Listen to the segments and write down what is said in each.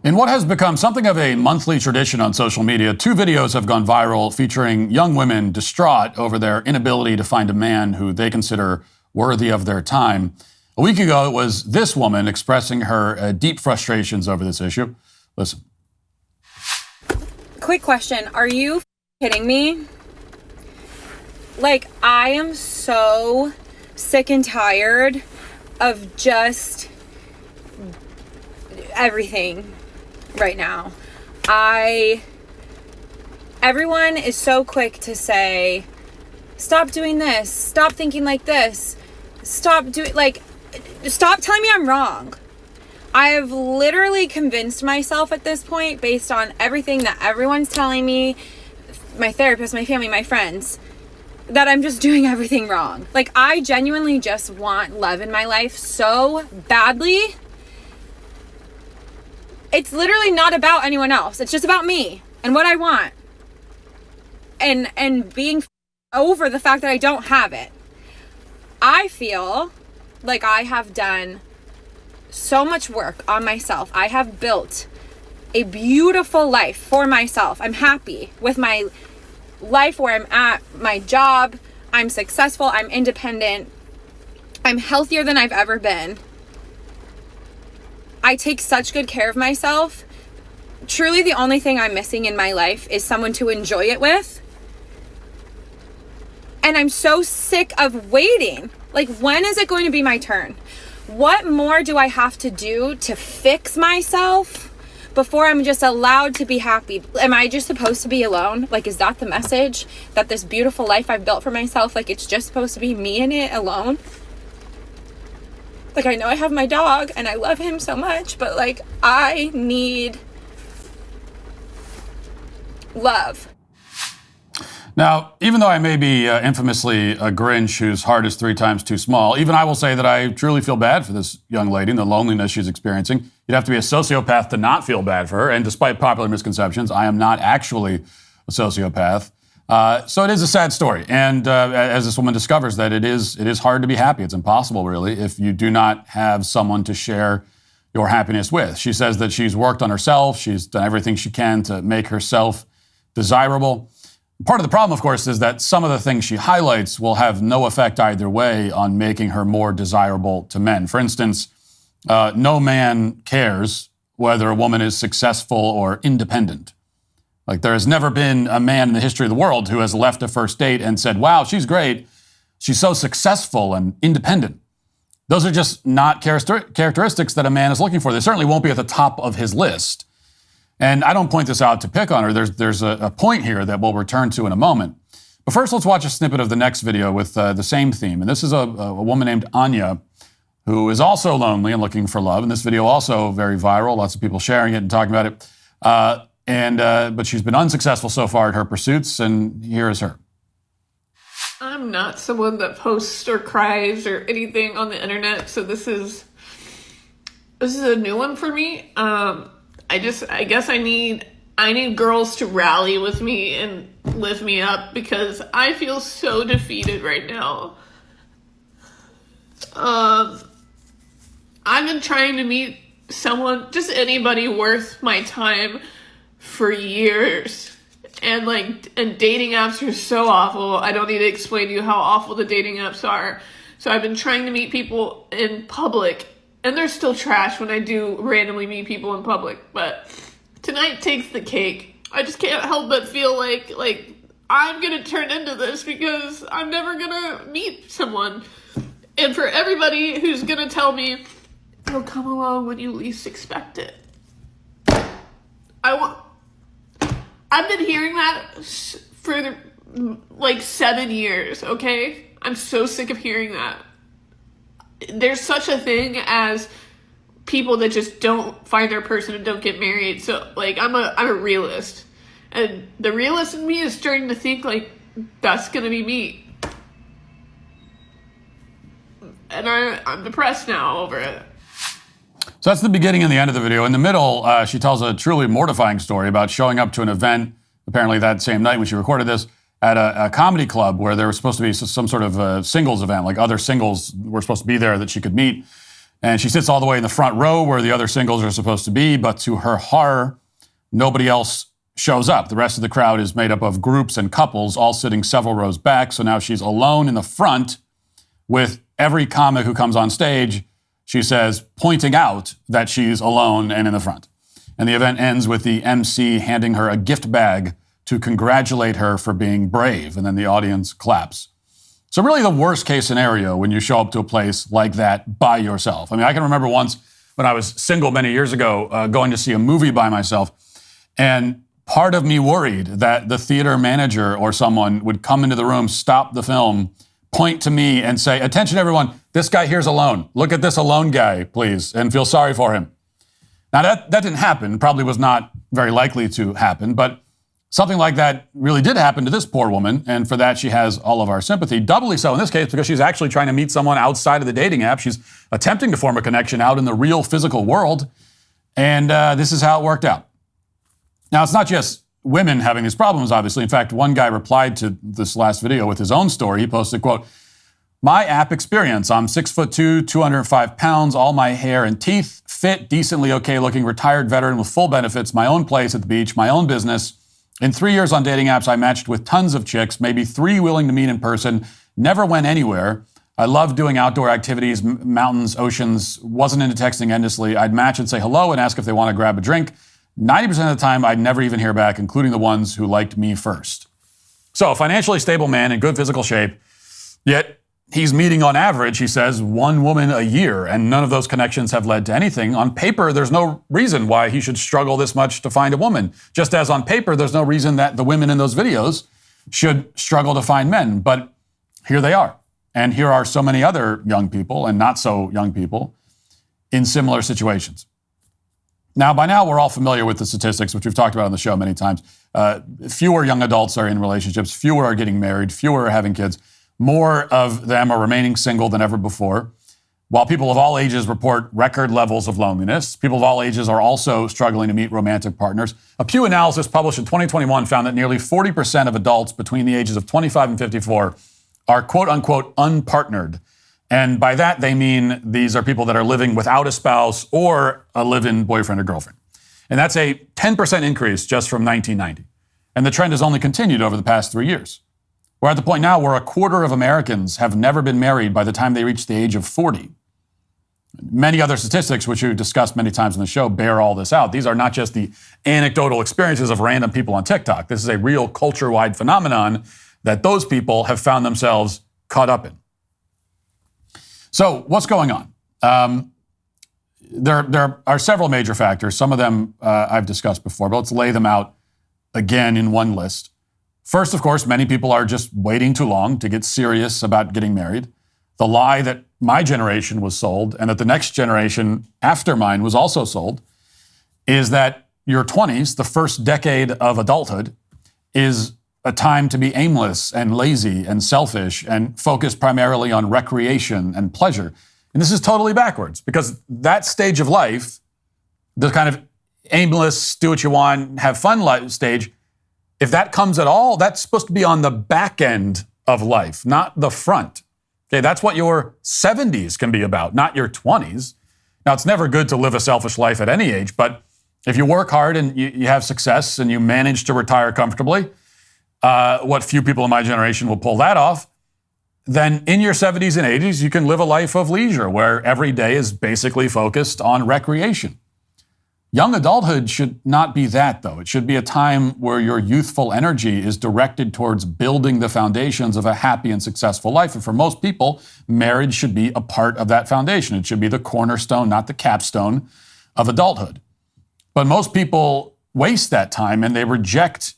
In what has become something of a monthly tradition on social media, 2 videos have gone viral featuring young women distraught over their inability to find a man who they consider worthy of their time. A week ago, it was this woman expressing her deep frustrations over this issue. Listen. Quick question. Are you kidding me? Like, I am so sick and tired of just everything right now. Everyone is so quick to say, stop doing this, stop thinking like this, stop telling me I'm wrong. I have literally convinced myself at this point, based on everything that everyone's telling me, my therapist, my family, my friends, that I'm just doing everything wrong. Like, I genuinely just want love in my life so badly. It's literally not about anyone else. It's just about me and what I want. And being over the fact that I don't have it. I feel like I have done so much work on myself. I have built a beautiful life for myself. I'm happy with my life where I'm at, my job. I'm successful. I'm independent. I'm healthier than I've ever been. I take such good care of myself. Truly, the only thing I'm missing in my life is someone to enjoy it with. And I'm so sick of waiting. Like, when is it going to be my turn? What more do I have to do to fix myself before I'm just allowed to be happy? Am I just supposed to be alone? Like, is that the message? That this beautiful life I've built for myself, like, it's just supposed to be me in it alone? Like, I know I have my dog and I love him so much, but like, I need love. Now, even though I may be infamously a Grinch whose heart is 3 times too small, even I will say that I truly feel bad for this young lady and the loneliness she's experiencing. You'd have to be a sociopath to not feel bad for her. And despite popular misconceptions, I am not actually a sociopath. So it is a sad story. And as this woman discovers that it is hard to be happy. It's impossible, really, if you do not have someone to share your happiness with. She says that she's worked on herself. She's done everything she can to make herself desirable. Part of the problem, of course, is that some of the things she highlights will have no effect either way on making her more desirable to men. For instance, no man cares whether a woman is successful or independent. Like, there has never been a man in the history of the world who has left a first date and said, wow, she's great. She's so successful and independent. Those are just not characteristics that a man is looking for. They certainly won't be at the top of his list. And I don't point this out to pick on her. There's a point here that we'll return to in a moment. But first, let's watch a snippet of the next video with the same theme. And this is a woman named Anya, who is also lonely and looking for love. And this video also very viral. Lots of people sharing it and talking about it. But she's been unsuccessful so far at her pursuits. And here is her. I'm not someone that posts or cries or anything on the internet. So this is a new one for me. I guess I need girls to rally with me and lift me up because I feel so defeated right now. I've been trying to meet someone, just anybody worth my time for years. And dating apps are so awful. I don't need to explain to you how awful the dating apps are. So I've been trying to meet people in public. And they're still trash when I do randomly meet people in public. But tonight takes the cake. I just can't help but feel like I'm going to turn into this because I'm never going to meet someone. And for everybody who's going to tell me, it'll come along when you least expect it. I've been hearing that for 7 years, okay? I'm so sick of hearing that. There's such a thing as people that just don't find their person and don't get married. So I'm a realist, and the realist in me is starting to think that's gonna be me, and I'm depressed now over it. So that's the beginning and the end of the video. In the middle, she tells a truly mortifying story about showing up to an event, apparently that same night when she recorded this, at a comedy club where there was supposed to be some sort of a singles event, like other singles were supposed to be there that she could meet. And she sits all the way in the front row where the other singles are supposed to be, but to her horror, nobody else shows up. The rest of the crowd is made up of groups and couples, all sitting several rows back. So now she's alone in the front with every comic who comes on stage, she says, pointing out that she's alone and in the front. And the event ends with the MC handing her a gift bag to congratulate her for being brave. And then the audience claps. So really the worst case scenario when you show up to a place like that by yourself. I mean, I can remember once when I was single many years ago, going to see a movie by myself. And part of me worried that the theater manager or someone would come into the room, stop the film, point to me and say, attention everyone, this guy here's alone. Look at this alone guy, please, and feel sorry for him. Now that didn't happen, probably was not very likely to happen, but something like that really did happen to this poor woman, and for that she has all of our sympathy. Doubly so in this case because she's actually trying to meet someone outside of the dating app. She's attempting to form a connection out in the real physical world, and this is how it worked out. Now, it's not just women having these problems, obviously. In fact, one guy replied to this last video with his own story. He posted, quote, "My app experience. I'm 6'2", 205 pounds, all my hair and teeth, fit, decently okay looking, retired veteran with full benefits, my own place at the beach, my own business. In 3 years on dating apps, I matched with tons of chicks, maybe 3 willing to meet in person, never went anywhere. I love doing outdoor activities, mountains, oceans, wasn't into texting endlessly. I'd match and say hello and ask if they want to grab a drink. 90% of the time, I'd never even hear back, including the ones who liked me first." So a financially stable man in good physical shape, yet he's meeting on average, he says, 1 woman a year, and none of those connections have led to anything. On paper, there's no reason why he should struggle this much to find a woman. Just as on paper, there's no reason that the women in those videos should struggle to find men. But here they are. And here are so many other young people and not so young people in similar situations. Now, by now, we're all familiar with the statistics, which we've talked about on the show many times. Fewer young adults are in relationships. Fewer are getting married. Fewer are having kids. More of them are remaining single than ever before. While people of all ages report record levels of loneliness, people of all ages are also struggling to meet romantic partners. A Pew analysis published in 2021 found that nearly 40% of adults between the ages of 25 and 54 are quote-unquote unpartnered. And by that, they mean these are people that are living without a spouse or a live-in boyfriend or girlfriend. And that's a 10% increase just from 1990. And the trend has only continued over the past 3 years. We're at the point now where 1/4 of Americans have never been married by the time they reach the age of 40. Many other statistics, which we've discussed many times on the show, bear all this out. These are not just the anecdotal experiences of random people on TikTok. This is a real culture-wide phenomenon that those people have found themselves caught up in. So what's going on? There are several major factors. Some of them I've discussed before, but let's lay them out again in one list. First, of course, many people are just waiting too long to get serious about getting married. The lie that my generation was sold and that the next generation after mine was also sold is that your 20s, the first decade of adulthood, is a time to be aimless and lazy and selfish and focused primarily on recreation and pleasure. And this is totally backwards because that stage of life, the kind of aimless, do what you want, have fun life stage, if that comes at all, that's supposed to be on the back end of life, not the front. Okay, that's what your 70s can be about, not your 20s. Now, it's never good to live a selfish life at any age, but if you work hard and you have success and you manage to retire comfortably, what few people in my generation will pull that off, then in your 70s and 80s, you can live a life of leisure where every day is basically focused on recreation. Young adulthood should not be that, though. It should be a time where your youthful energy is directed towards building the foundations of a happy and successful life. And for most people, marriage should be a part of that foundation. It should be the cornerstone, not the capstone of adulthood. But most people waste that time and they reject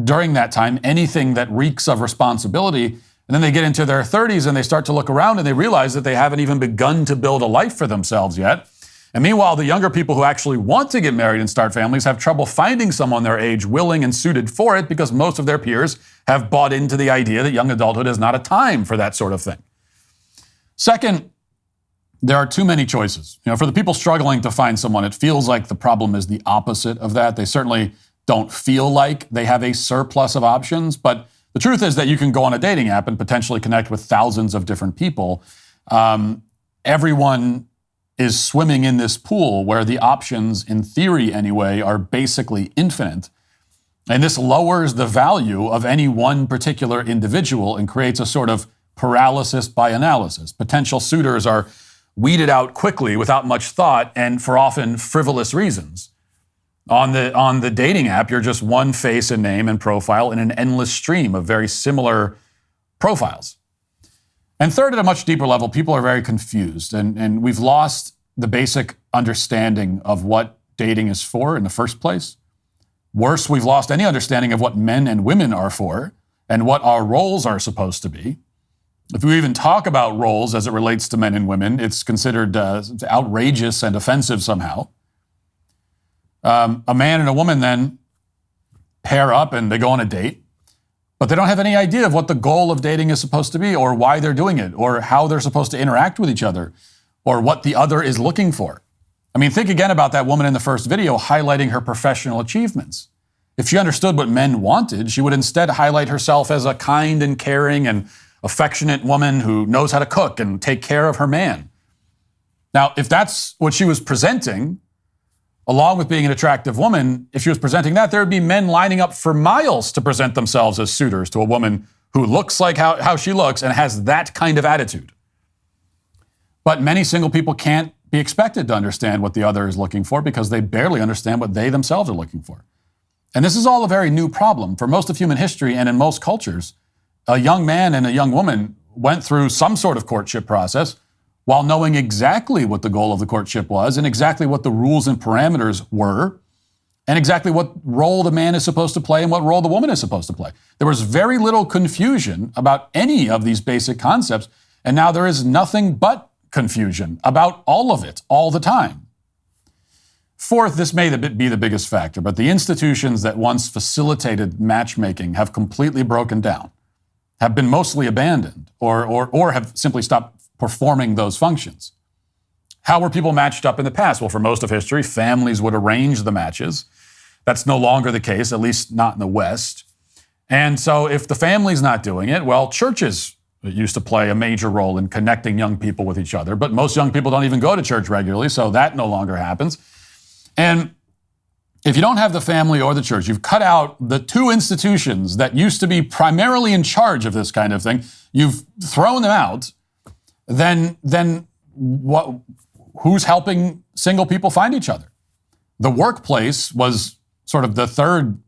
during that time anything that reeks of responsibility. And then they get into their 30s and they start to look around and they realize that they haven't even begun to build a life for themselves yet. And meanwhile, the younger people who actually want to get married and start families have trouble finding someone their age willing and suited for it because most of their peers have bought into the idea that young adulthood is not a time for that sort of thing. Second, there are too many choices. For the people struggling to find someone, it feels like the problem is the opposite of that. They certainly don't feel like they have a surplus of options, but the truth is that you can go on a dating app and potentially connect with thousands of different people. Everyone is swimming in this pool where the options, in theory anyway, are basically infinite. And this lowers the value of any one particular individual and creates a sort of paralysis by analysis. Potential suitors are weeded out quickly without much thought and for often frivolous reasons. On the dating app, you're just one face and name and profile in an endless stream of very similar profiles. And third, at a much deeper level, people are very confused, and we've lost the basic understanding of what dating is for in the first place. Worse, we've lost any understanding of what men and women are for and what our roles are supposed to be. If we even talk about roles as it relates to men and women, it's considered outrageous and offensive somehow. A man and a woman then pair up and they go on a date, but they don't have any idea of what the goal of dating is supposed to be or why they're doing it or how they're supposed to interact with each other or what the other is looking for. I mean, think again about that woman in the first video highlighting her professional achievements. If she understood what men wanted, she would instead highlight herself as a kind and caring and affectionate woman who knows how to cook and take care of her man. Now, if that's what she was presenting, along with being an attractive woman, if she was presenting that, there would be men lining up for miles to present themselves as suitors to a woman who looks like how she looks and has that kind of attitude. But many single people can't be expected to understand what the other is looking for because they barely understand what they themselves are looking for. And this is all a very new problem. For most of human history and in most cultures, a young man and a young woman went through some sort of courtship process while knowing exactly what the goal of the courtship was and exactly what the rules and parameters were and exactly what role the man is supposed to play and what role the woman is supposed to play. There was very little confusion about any of these basic concepts, and now there is nothing but confusion about all of it, all the time. Fourth, this may be the biggest factor, but the institutions that once facilitated matchmaking have completely broken down, have been mostly abandoned, or have simply stopped performing those functions. How were people matched up in the past? Well, for most of history, families would arrange the matches. That's no longer the case, at least not in the West. And so if the family's not doing it, well, churches used to play a major role in connecting young people with each other, but most young people don't even go to church regularly, so that no longer happens. And if you don't have the family or the church, you've cut out the two institutions that used to be primarily in charge of this kind of thing, you've thrown them out, then what? Who's helping single people find each other? The workplace was sort of the third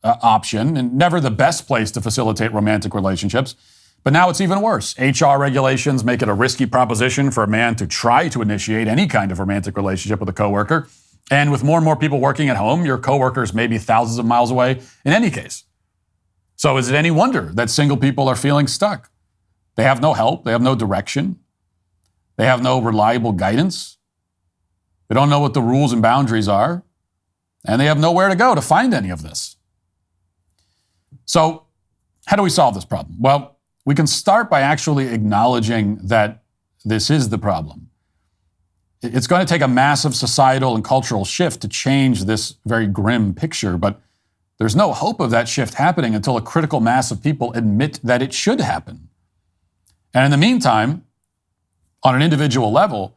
option and never the best place to facilitate romantic relationships. But now it's even worse. HR regulations make it a risky proposition for a man to try to initiate any kind of romantic relationship with a coworker. And with more and more people working at home, your coworkers may be thousands of miles away in any case. So is it any wonder that single people are feeling stuck? They have no help. They have no direction. They have no reliable guidance. They don't know what the rules and boundaries are. And they have nowhere to go to find any of this. So how do we solve this problem? Well, we can start by actually acknowledging that this is the problem. It's going to take a massive societal and cultural shift to change this very grim picture, but there's no hope of that shift happening until a critical mass of people admit that it should happen. And in the meantime, on an individual level,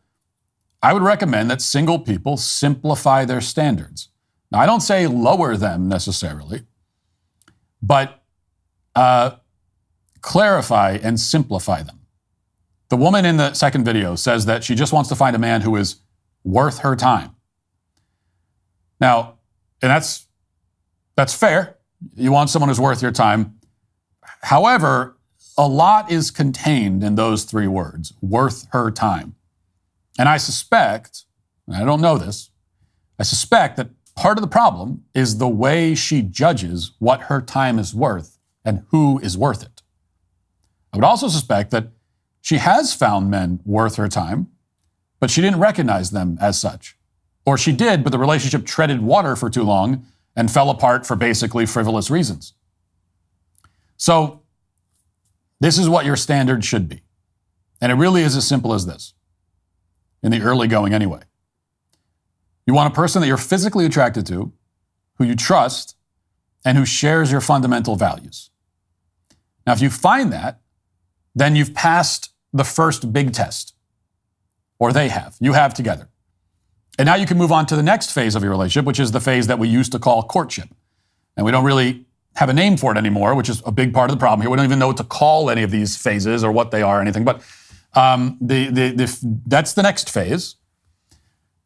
I would recommend that single people simplify their standards. Now, I don't say lower them necessarily, but clarify and simplify them. The woman in the second video says that she just wants to find a man who is worth her time. Now, and that's fair. You want someone who's worth your time. However, a lot is contained in those three words, worth her time. And I suspect, and I don't know this, I suspect that part of the problem is the way she judges what her time is worth and who is worth it. I would also suspect that she has found men worth her time, but she didn't recognize them as such. Or she did, but the relationship treaded water for too long and fell apart for basically frivolous reasons. So this is what your standard should be. And it really is as simple as this, in the early going anyway. You want a person that you're physically attracted to, who you trust, and who shares your fundamental values. Now, if you find that, then you've passed the first big test. or they have, you have together. And now you can move on to the next phase of your relationship, which is the phase that we used to call courtship. And we don't really have a name for it anymore, which is a big part of the problem here. We don't even know what to call any of these phases or what they are or anything. But that's the next phase.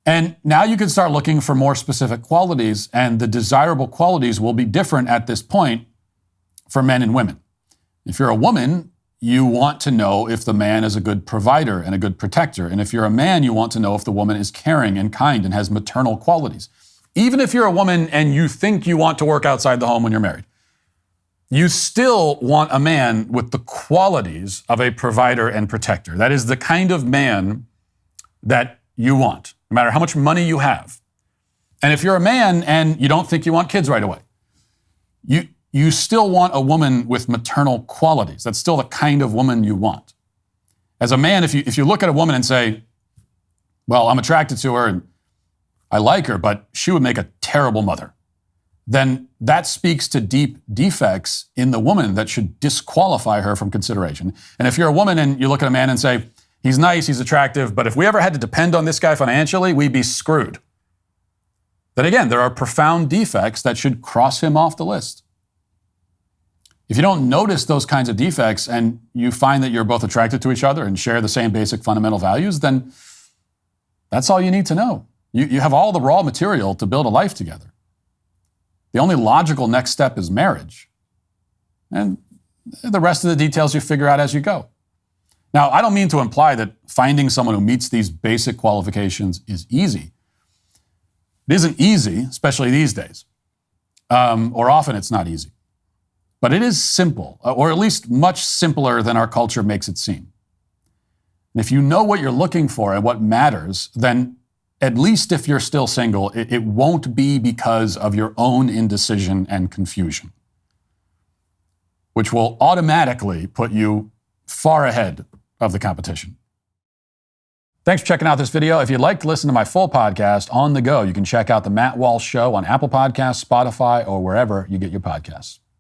And now you can start looking for more specific qualities, and the desirable qualities will be different at this point for men and women. If you're a woman, you want to know if the man is a good provider and a good protector. And if you're a man, you want to know if the woman is caring and kind and has maternal qualities. Even if you're a woman and you think you want to work outside the home when you're married, you still want a man with the qualities of a provider and protector. That is the kind of man that you want, no matter how much money you have. And if you're a man and you don't think you want kids right away, you still want a woman with maternal qualities. That's still the kind of woman you want. As a man, if you look at a woman and say, well, I'm attracted to her and I like her, but she would make a terrible mother, then that speaks to deep defects in the woman that should disqualify her from consideration. And if you're a woman and you look at a man and say, he's nice, he's attractive, but if we ever had to depend on this guy financially, we'd be screwed. Then again, there are profound defects that should cross him off the list. If you don't notice those kinds of defects and you find that you're both attracted to each other and share the same basic fundamental values, then that's all you need to know. You have all the raw material to build a life together. The only logical next step is marriage. And the rest of the details you figure out as you go. Now, I don't mean to imply that finding someone who meets these basic qualifications is easy. It isn't easy, especially these days. Or often it's not easy. But it is simple, or at least much simpler than our culture makes it seem. And if you know what you're looking for and what matters, then at least if you're still single, it won't be because of your own indecision and confusion, which will automatically put you far ahead of the competition. Thanks for checking out this video. If you'd like to listen to my full podcast on the go, you can check out The Matt Walsh Show on Apple Podcasts, Spotify, or wherever you get your podcasts.